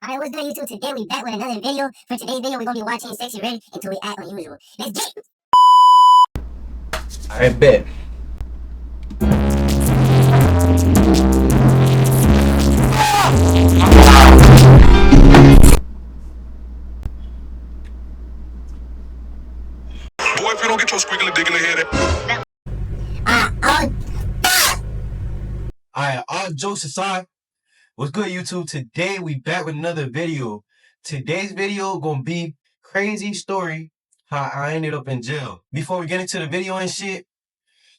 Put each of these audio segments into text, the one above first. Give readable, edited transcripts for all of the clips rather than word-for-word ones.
Alright, what's good YouTube? Today we back with another video. For today's video, we're gonna be watching Sexy Red until we act unusual. Let's get it! I bet. Boy, if you don't get your squiggly dick in the head. Alright, all jokes aside, what's good YouTube? Today we back with another video. Today's video gonna be crazy story how I ended up in jail. Before we get into the video and shit,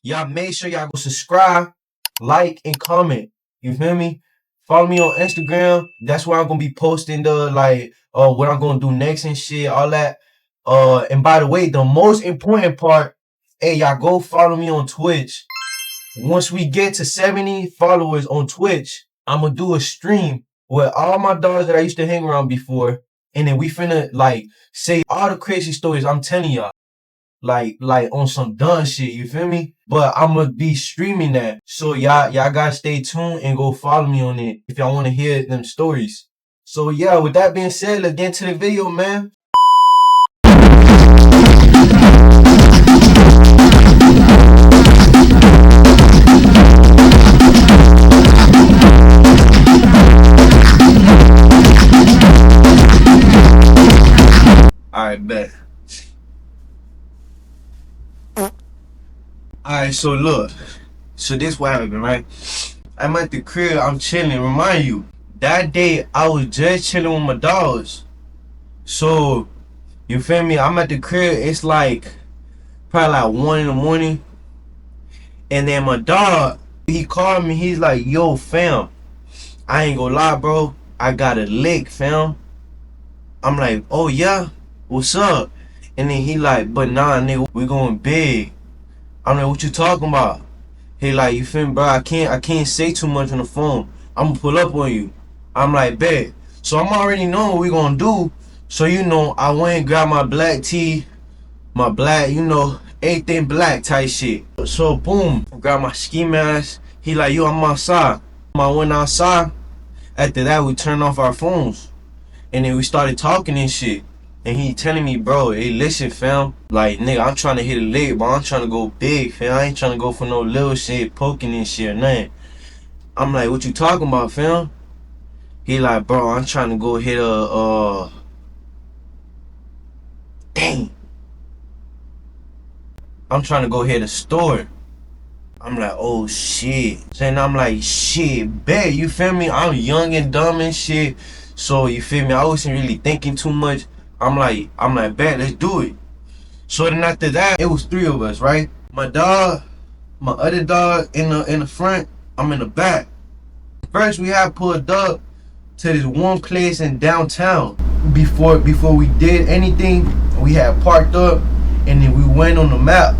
y'all make sure y'all go subscribe, like, and comment. You feel me? Follow me on Instagram. That's where I'm gonna be posting the what I'm gonna do next and shit, all that. And by the way, the most important part, hey, y'all go follow me on Twitch. Once we get to 70 followers on Twitch, I'm gonna do a stream with all my dogs that I used to hang around before, and then we finna say all the crazy stories I'm telling y'all, like on some dumb shit. You feel me? But I'm gonna be streaming that, so y'all gotta stay tuned and go follow me on it if y'all want to hear them stories. So yeah, with that being said, let's get into the video, man. Alright, bet. Alright, so look. So this what happened, right? I'm at the crib, I'm chilling. Remind you, that day I was just chilling with my dogs. So, you feel me? I'm at the crib, it's like probably like 1 in the morning. And then my dog, he called me, he's like, yo fam, I ain't gonna lie, bro, I got a lick, fam. I'm like, oh yeah? What's up? And then he like, but nah, nigga, we going big. I'm like, what you talking about? He like, you feel me, bro? I can't say too much on the phone. I'm gonna pull up on you. I'm like, bet. So I'm already knowing what we gonna do. So you know, I went and grabbed my black tee, my black, you know, everything black type shit. So boom, grab my ski mask. He like, yo, I'm outside. I went outside. After that, we turned off our phones. And then we started talking and shit. And he telling me, bro, hey, listen, fam. Like, nigga, I'm trying to hit a lick, but I'm trying to go big, fam. I ain't trying to go for no little shit, poking and shit or nothing. I'm like, what you talking about, fam? He like, bro, I'm trying to go hit dang. I'm trying to go hit a store. I'm like, oh, shit. Then I'm like, shit, bet, you feel me? I'm young and dumb and shit. So, you feel me? I wasn't really thinking too much. I'm like, bet, let's do it. So then after that, it was 3 of us, right? My dog, my other dog in the front, I'm in the back. First, we had pulled up to this one place in downtown. Before we did anything, we had parked up, and then we went on the map,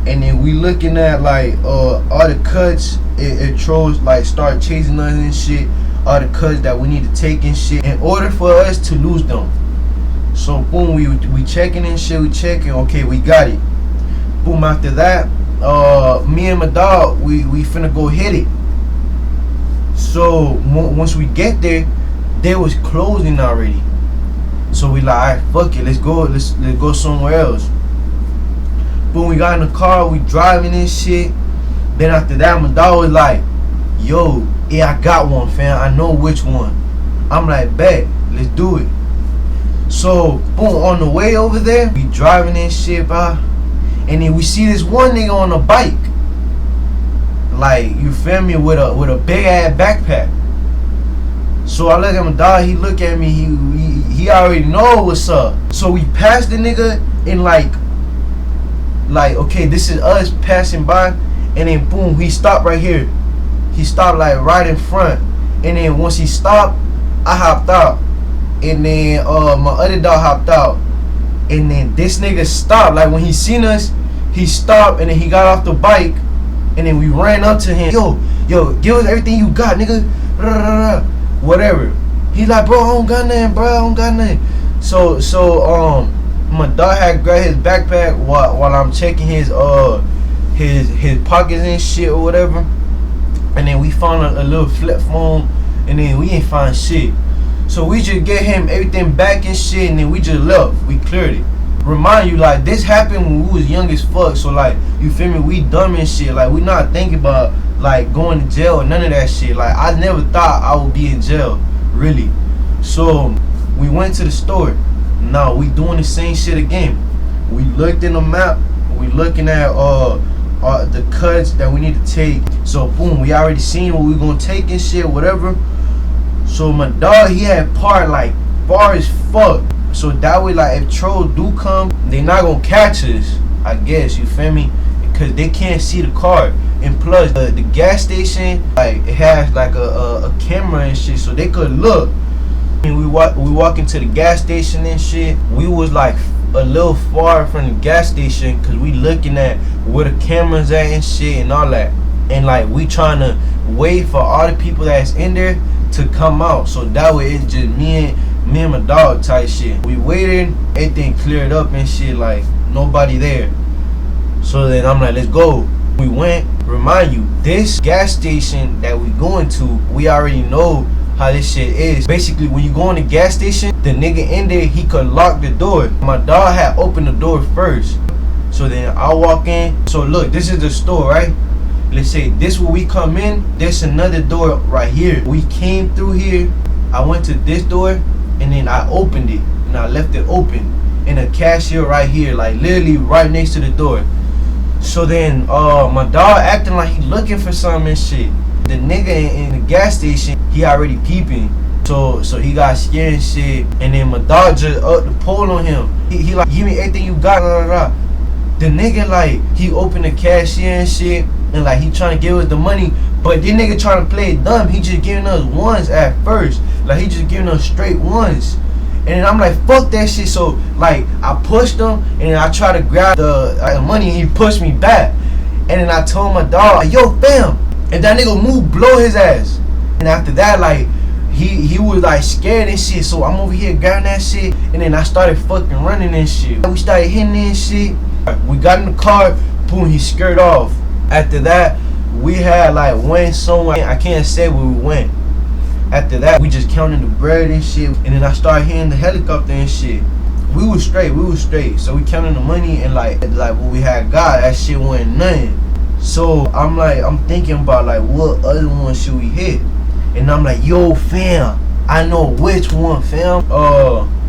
and then we looking at like all the cuts. It trolls like start chasing us and shit. All the cuts that we need to take and shit in order for us to lose them. So boom, we checking and shit, we checking, okay, we got it. Boom, after that, me and my dog, we finna go hit it. So once we get there, they was closing already. So we like, alright, fuck it, let's go somewhere else. Boom, we got in the car, we driving and shit. Then after that, my dog was like, yo, yeah, I got one, fam, I know which one. I'm like, bet, let's do it. So, boom, on the way over there, we driving and shit, bro. And then we see this one nigga on a bike. Like, you feel me, with a big ass backpack. So I look at my dog, he look at me, he already know what's up. So we passed the nigga in like okay, this is us passing by, and then boom, he stopped right here. He stopped like right in front. And then once he stopped, I hopped out. And then my other dog hopped out. And then this nigga stopped. Like when he seen us, he stopped and then he got off the bike. And then we ran up to him. Yo, give us everything you got, nigga. Whatever. He like, bro, I don't got nothing, bro. I don't got nothing. So my dog had grabbed his backpack while I'm checking his pockets and shit or whatever. And then we found a little flip phone. And then we ain't find shit. So we just get him everything back and shit, and then we just left. We cleared it. Remind you, like, this happened when we was young as fuck. So, like, you feel me? We dumb and shit. Like, we not thinking about, like, going to jail or none of that shit. Like, I never thought I would be in jail, really. So, we went to the store. Now, we doing the same shit again. We looked in the map. We looking at the cuts that we need to take. So, boom, we already seen what we gonna take and shit, whatever. So, my dog, he had parked, like, far as fuck. So that way, like, if trolls do come, they not gonna catch us, I guess, you feel me? Because they can't see the car. And plus, the gas station, like, it has like a camera and shit, so they could look. And we walk into the gas station and shit. We was like a little far from the gas station because we looking at where the cameras at and shit and all that. And like, we trying to wait for all the people that's in there to come out. So that way, it's just me and my dog type shit. We waited, everything cleared up and shit, like nobody there. So then I'm like, let's go. We went. Remind you, this gas station that we going to, we already know how this shit is. Basically, when you go in the gas station, the nigga in there, he could lock the door. My dog had opened the door first. So then I walk in. So look, this is the store, right? Let's say this where we come in, there's another door right here. We came through here, I went to this door, and then I opened it, and I left it open. And a cashier right here, like literally right next to the door. So then my dog acting like he looking for something and shit. The nigga in the gas station, he already peeping. So he got scared and shit. And then my dog just up the pole on him. He like, give me everything you got, blah, blah, blah. The nigga, like, he opened the cashier and shit, and like he trying to give us the money, but this nigga trying to play it dumb. He just giving us ones at first. Like, he just giving us straight ones. And then I'm like, fuck that shit. So like, I pushed him, and then I try to grab the money, and he pushed me back. And then I told my dog, like, yo fam, if that nigga move, blow his ass. And after that, like, he was like scared and shit. So I'm over here grabbing that shit, and then I started fucking running and shit. We started hitting and shit. We got in the car, boom, he skirt off. After that, we had like went somewhere. I can't say where we went. After that, we just counted the bread and shit. And then I started hearing the helicopter and shit. We was straight. So we counted the money, and like what we had got, that shit wasn't nothing. So I'm thinking about like, what other one should we hit? And I'm like, yo fam, I know which one, fam.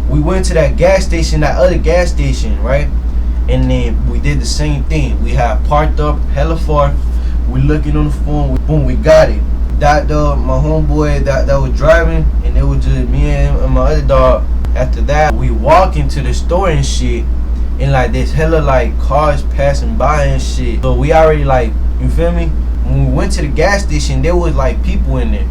We went to that gas station, that other gas station, right? And then we did the same thing. We had parked up hella far. We looking on the phone. Boom, we got it. That my homeboy that was driving, and it was just me and my other dog. After that, we walk into the store and shit, and like there's hella like cars passing by and shit. So we already like, you feel me? When we went to the gas station, there was like people in there.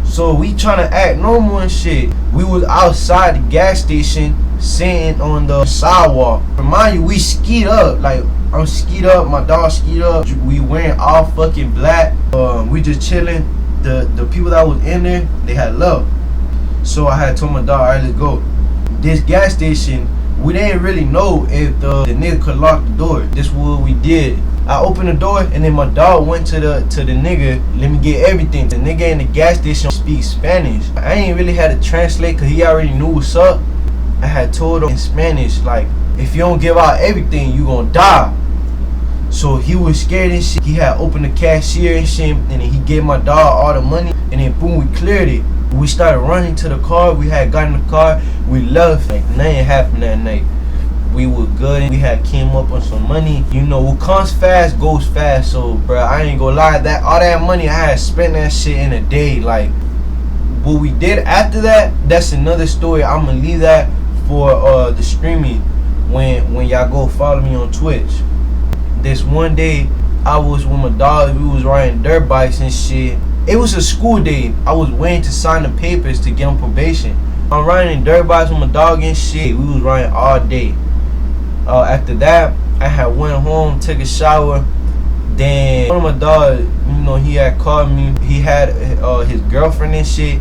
So we trying to act normal and shit. We was outside the gas station, sitting on the sidewalk. Remind you, we skied up. Like, I'm skied up, my dog skied up. We wearing all fucking black. We just chilling. The people that was in there, they had love. So I had told my dog, alright, let's go. This gas station, we didn't really know if the nigga could lock the door. This is what we did. I opened the door, and then my dog went to the nigga, let me get everything. The nigga in the gas station speaks Spanish. I ain't really had to translate because he already knew what's up. I had told him in Spanish, like, if you don't give out everything, you gonna die. So he was scared and shit. He had opened the cashier and shit, and then he gave my dog all the money, and then boom, we cleared it. We started running to the car. We had got in the car. We left. Like, nothing happened that night. We were good. We had came up on some money. You know, what comes fast goes fast. So, bro, I ain't gonna lie. That all that money, I had spent that shit in a day. Like, what we did after that, that's another story. I'm gonna leave that for the streaming when y'all go follow me on Twitch. This one day, I was with my dog. We was riding dirt bikes and shit. It was a school day. I was waiting to sign the papers to get on probation. I'm riding dirt bikes with my dog and shit. We was riding all day. After that, I had went home, took a shower. Then one of my dog, you know, he had called me. He had his girlfriend and shit.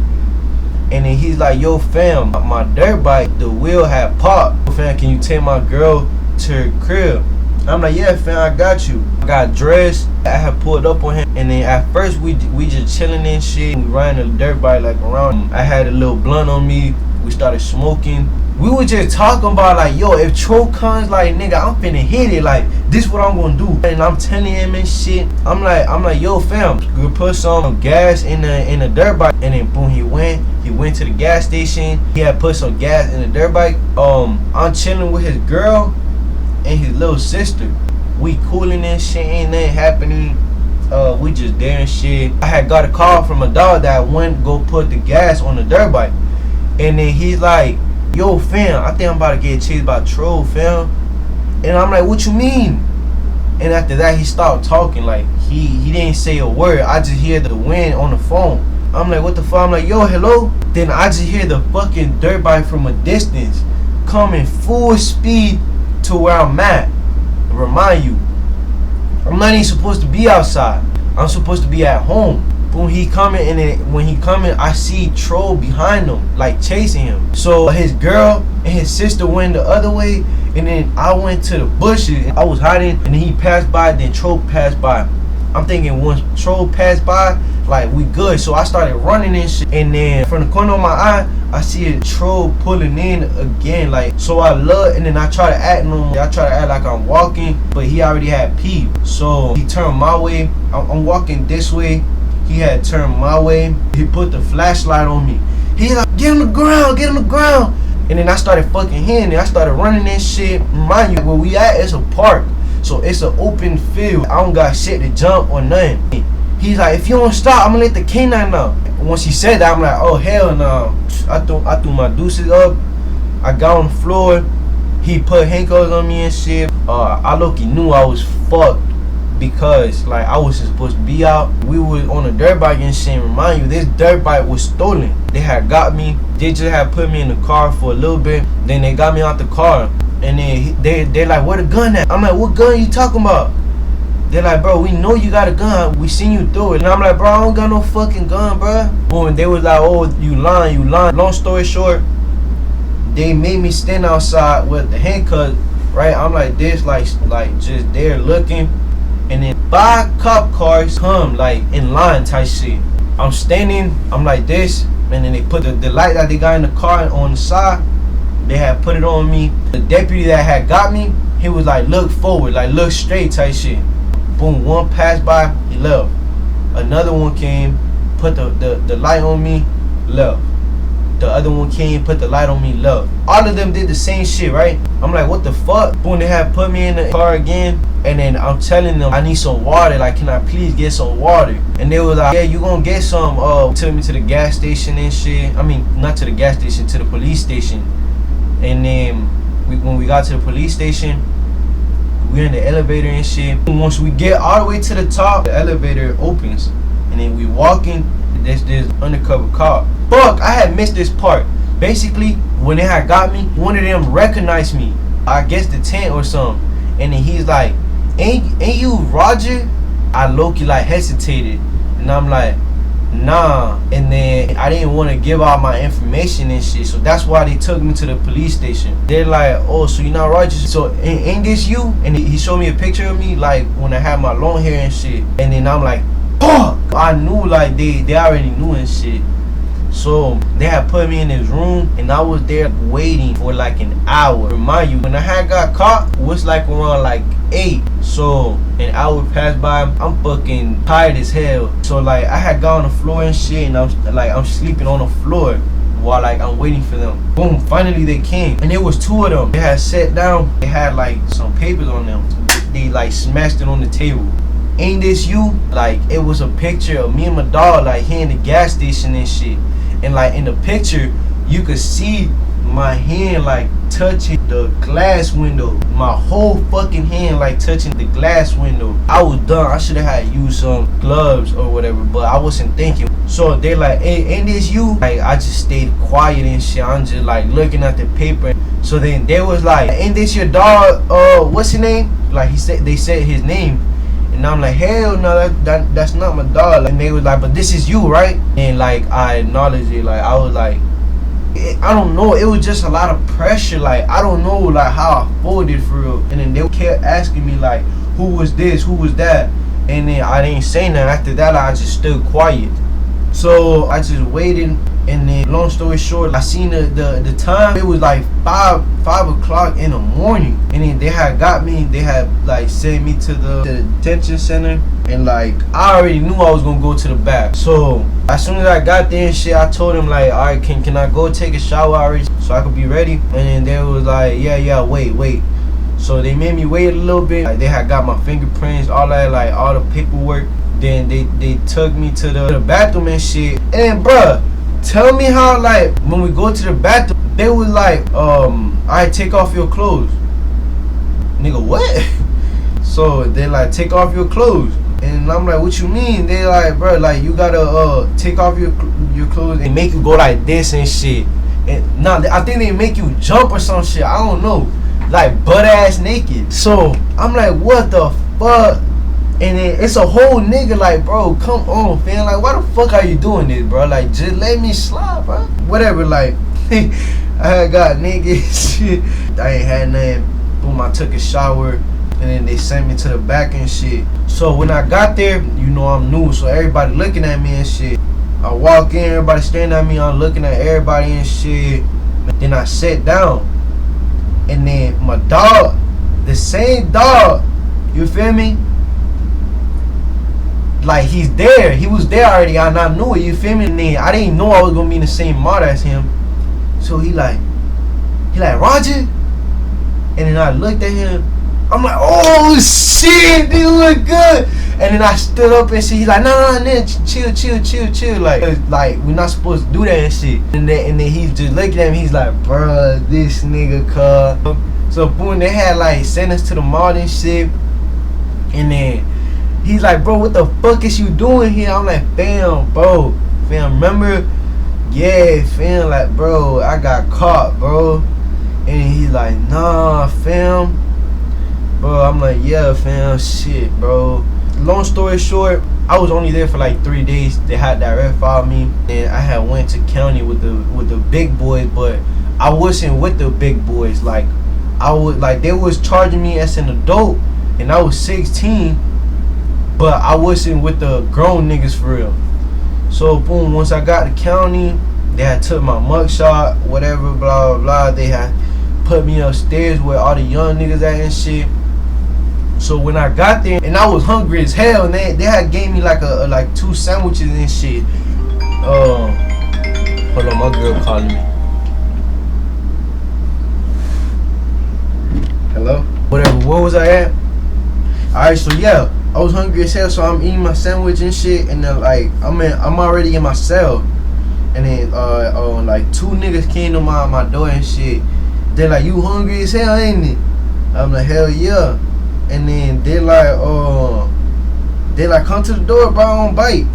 And then he's like, yo fam, my dirt bike, the wheel had popped. Fam, can you take my girl to her crib? I'm like, yeah, fam, I got you. I got dressed. I had pulled up on him, and then at first we just chilling and shit. We riding a dirt bike like around. I had a little blunt on me. We started smoking. We were just talking about like, yo, if Tro comes, like, nigga, I'm finna hit it. Like, this what I'm gonna do. And I'm telling him and shit. I'm like, yo, fam, we put some gas in the dirt bike. And then boom, he went to the gas station. He had put some gas in the dirt bike. I'm chilling with his girl and his little sister. We cooling and shit, ain't nothing happening. We just there and shit. I had got a call from a dog that went go put the gas on the dirt bike. And then he's like, yo, fam, I think I'm about to get chased by Tro, fam. And I'm like, what you mean? And after that, he stopped talking. Like, he didn't say a word. I just hear the wind on the phone. I'm like, what the fuck? I'm like, yo, hello? Then I just hear the fucking dirt bike from a distance coming full speed to where I'm at. Remind you, I'm not even supposed to be outside. I'm supposed to be at home. When he coming, and then when he coming, I see Tro behind him, like chasing him. So his girl and his sister went the other way, and then I went to the bushes. I was hiding, and then he passed by, then Tro passed by. I'm thinking once Tro passed by, like, we good. So I started running and shit, and then from the corner of my eye, I see a Tro pulling in again. Like, so I look, and then I try to act normal. I try to act like I'm walking, but he already had peeped. So he turned my way. I'm walking this way. He had turned my way. He put the flashlight on me. He like, get on the ground, get on the ground. And then I started fucking hitting it. I started running that shit. Mind you, where we at, it's a park. So it's an open field. I don't got shit to jump or nothing. He's like, if you don't stop, I'm gonna let the canine know. Once he said that, I'm like, oh hell no. I threw my deuces up. I got on the floor. He put handcuffs on me and shit. I low-key knew I was fucked, because like I wasn't supposed to be out. We were on a dirt bike and shit. Remind you, this dirt bike was stolen. They had got me. They just had put me in the car for a little bit. Then they got me out the car. And then they're like, where the gun at? I'm like, what gun you talking about? They're like, bro, we know you got a gun. We seen you through it. And I'm like, bro, I don't got no fucking gun, bro. Boom, and they was like, oh, you lying, you lying. Long story short, they made me stand outside with the handcuffs, right? I'm like this, like just there looking. And then 5 cop cars come like in line type shit. I'm standing, I'm like this, and then they put the light that they got in the car on the side. They had put it on me. The deputy that had got me, he was like, look forward, like look straight type shit. Boom, one passed by, he left. Another one came, put the light on me, left. The other one came, put the light on me, left. All of them did the same shit, right? I'm like, what the fuck? Boom, they had put me in the car again. And then I'm telling them I need some water. Like, can I please get some water? And they was like, yeah, you gonna get some. Took me to the gas station and shit. I mean, not to the gas station, to the police station. And then when we got to the police station, we're in the elevator and shit. Once we get all the way to the top, the elevator opens. And then we walking, there's this undercover cop. Fuck, I had missed this part. Basically, when they had got me, one of them recognized me. I guess the tent or something. And then he's like, ain't you Roger? I low-key like hesitated. And I'm like, nah. And then I didn't want to give out my information and shit. So that's why they took me to the police station. They're like, oh, so you're not Roger? So ain't this you? And he showed me a picture of me, like when I had my long hair and shit. And then I'm like, fuck! I knew like they already knew and shit. So they had put me in this room, and I was there waiting for like an hour. Remind you, when I had got caught, it was like around like 8. So an hour passed by. I'm fucking tired as hell. So like I had got on the floor and shit, and I'm sleeping on the floor while like I'm waiting for them. Boom, finally they came, and there was 2 of them. They had sat down. They had like some papers on them. They like smashed it on the table. Ain't this you? Like it was a picture of me and my dog like here in the gas station and shit. And like in the picture, you could see my hand like touching the glass window. My whole fucking hand like touching the glass window. I was done. I should have had used some gloves or whatever, but I wasn't thinking. So they like, hey, ain't this you? Like I just stayed quiet and shit. I'm just like looking at the paper. So then they was like, ain't this your dog? What's his name? Like they said his name. And I'm like, hell no, that's not my dog. And they was like, but this is you, right? And like I acknowledged it. Like I was like, I don't know, it was just a lot of pressure. Like, I don't know, like, how I folded for real. And then they kept asking me, like, who was this, who was that? And then I didn't say nothing. After that, I just stood quiet. So I just waited, and then long story short, I seen the time. It was like 5 o'clock in the morning, and then they had got me. They had like sent me to the detention center, and like I already knew I was gonna go to the back. So as soon as I got there and shit, I told them like, all right, can I go take a shower already so I could be ready? And then they was like, yeah, wait. So they made me wait a little bit. Like, they had got my fingerprints, all that, like all the paperwork. Then they took me to the bathroom and shit. And bruh, tell me how, like, when we go to the bathroom, they was like, alright, take off your clothes. Nigga, what? So they like, take off your clothes. And I'm like, what you mean? They like, bruh, like, you gotta take off your clothes and make you go like this and shit. And nah, I think they make you jump or some shit. I don't know. Like, butt ass naked. So I'm like, what the fuck? And then it's a whole nigga like, bro, come on, fam. Like, why the fuck are you doing this, bro? Like, just let me slide, bro. Whatever, like, I had got naked shit. I ain't had nothing. Boom, I took a shower. And then they sent me to the back and shit. So when I got there, you know I'm new. So everybody looking at me and shit. I walk in, everybody staring at me. I'm looking at everybody and shit. Then I sat down. And then my dog, the same dog, you feel me? Like, he's there. He was there already. I knew it. You feel me? And then I didn't know I was gonna be in the same mod as him. So he like, Roger. And then I looked at him. I'm like, oh shit, they look good. And then I stood up and shit. He's like, no, chill. Like we're not supposed to do that and shit. And then he's just looking at me. He's like, bruh, this nigga, cuz. So boom, they had like sent us to the mall and shit. And then he's like, bro, what the fuck is you doing here? I'm like, fam, bro. Fam, remember? Yeah, fam, like, bro, I got caught, bro. And he's like, nah, fam. Bro, I'm like, yeah, fam, shit, bro. Long story short, I was only there for like 3 days. They had direct file me. And I had went to county with the big boys, but I wasn't with the big boys. Like, they was charging me as an adult, and I was 16. But I wasn't with the grown niggas for real. So boom, once I got to county, they had took my mugshot, whatever, blah, blah, blah. They had put me upstairs where all the young niggas at and shit. So when I got there, and I was hungry as hell, and they had gave me like like 2 sandwiches and shit. Hold on, my girl calling me. Hello? Whatever, where was I at? Alright, so yeah. I was hungry as hell, so I'm eating my sandwich and shit, and then like I'm already in my cell, and then like 2 niggas came to my door and shit. They're like, you hungry as hell, ain't it? I'm like, hell yeah. And then they like come to the door, bro, I don't bite.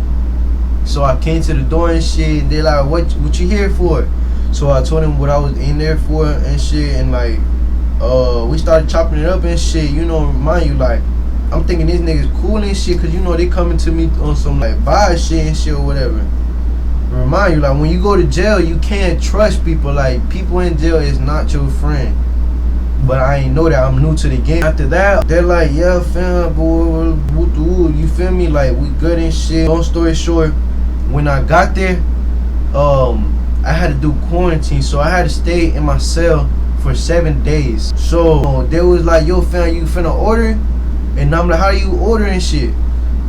So I came to the door and shit. They like, what you here for? So I told them what I was in there for and shit, and like we started chopping it up and shit. You know, remind you, like, I'm thinking these niggas cool and shit, cause you know they coming to me on some like buy shit and shit or whatever. Remind you, like, when you go to jail, you can't trust people. Like, people in jail is not your friend. But I ain't know that. I'm new to the game. After that, they're like, yeah, fam, boy, you feel me? Like, we good and shit. Long story short, when I got there, I had to do quarantine, so I had to stay in my cell for 7 days. So they was like, yo, fam, you finna order? And I'm like, how you ordering shit?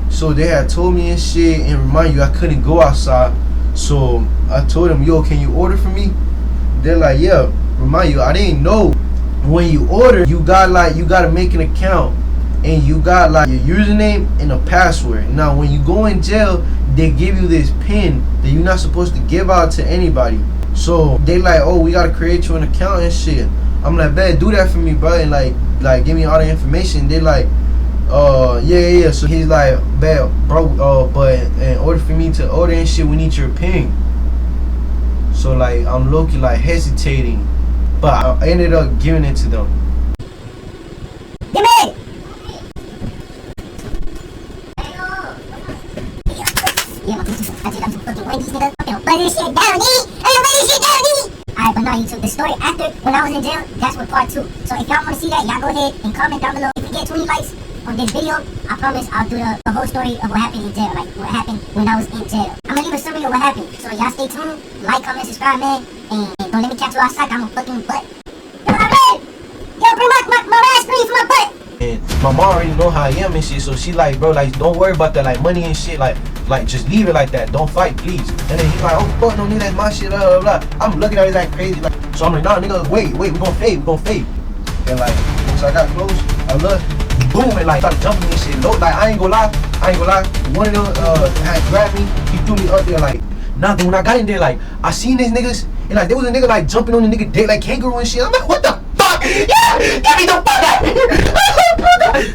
So they had told me and shit, and remind you, I couldn't go outside. So I told them, yo, can you order for me? They're like, yeah. Remind you, I didn't know. When you order, you gotta make an account, and you got like your username and a password. Now when you go in jail, they give you this pin that you're not supposed to give out to anybody. So they like, oh, we gotta create you an account and shit. I'm like, bet, do that for me, bro, and like give me all the information. They like, yeah. So he's like, bet, bro, but in order for me to order and shit, we need your pin. So like, I'm low-key like hesitating, but I ended up giving it to them. Give me! Yeah, I'm fucking white, this nigga. Fucking buzz this shit down, nigga! Hey, buzz this shit down, nigga! Alright, not YouTube. The story after when I was in jail, that's what part 2. So if y'all want to see that, y'all go ahead and comment down below. If we get 20 likes on this video, I promise I'll do the whole story of what happened in jail, like what happened when I was in jail. I'm gonna leave a summary of what happened. So y'all stay tuned, like, comment, subscribe, man, and don't let me catch you outside. I'm a fucking butt. Yo, my man! Yo, bring my ass cream for my butt! And my mom already know how I am and shit, so she like, bro, like, don't worry about that, like, money and shit, like, just leave it like that, don't fight, please. And then he's like, oh, fuck, no, nigga, that's my shit, blah, blah, blah. I'm looking at it like crazy, like, so I'm like, nah, nigga, wait, we gon' fade. And like, so I got close, I looked, boom, and like, started jumping and shit. Like, I ain't gonna lie, one of them, had grabbed me, he threw me up there, like, nothing. When I got in there, like, I seen these niggas, and like, there was a nigga, like, jumping on the nigga dick, like, kangaroo and shit. I'm like, what the fuck? Yeah, get me the fuck out of here.